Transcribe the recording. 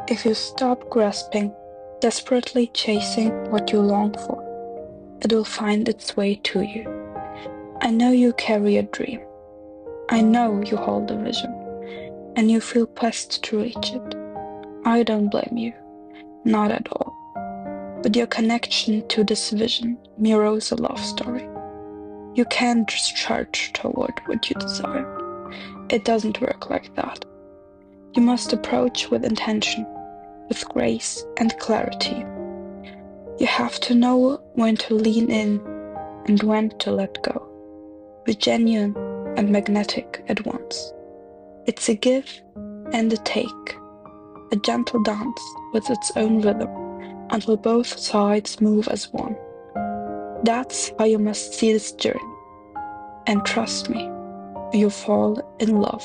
If you stop grasping, desperately chasing what you long for, it will find its way to you. I know you carry a dream. I know you hold a vision, and you feel pressed to reach it. I don't blame you, not at all. But your connection to this vision mirrors a love story. You can't just charge toward what you desire. It doesn't work like that. You must approach with intention, with grace and clarity. You have to know when to lean in and when to let go. Be genuine and magnetic at once. It's a give and a take, a gentle dance with its own rhythm until both sides move as one. That's how you must see this journey. And trust me, you'll fall in love.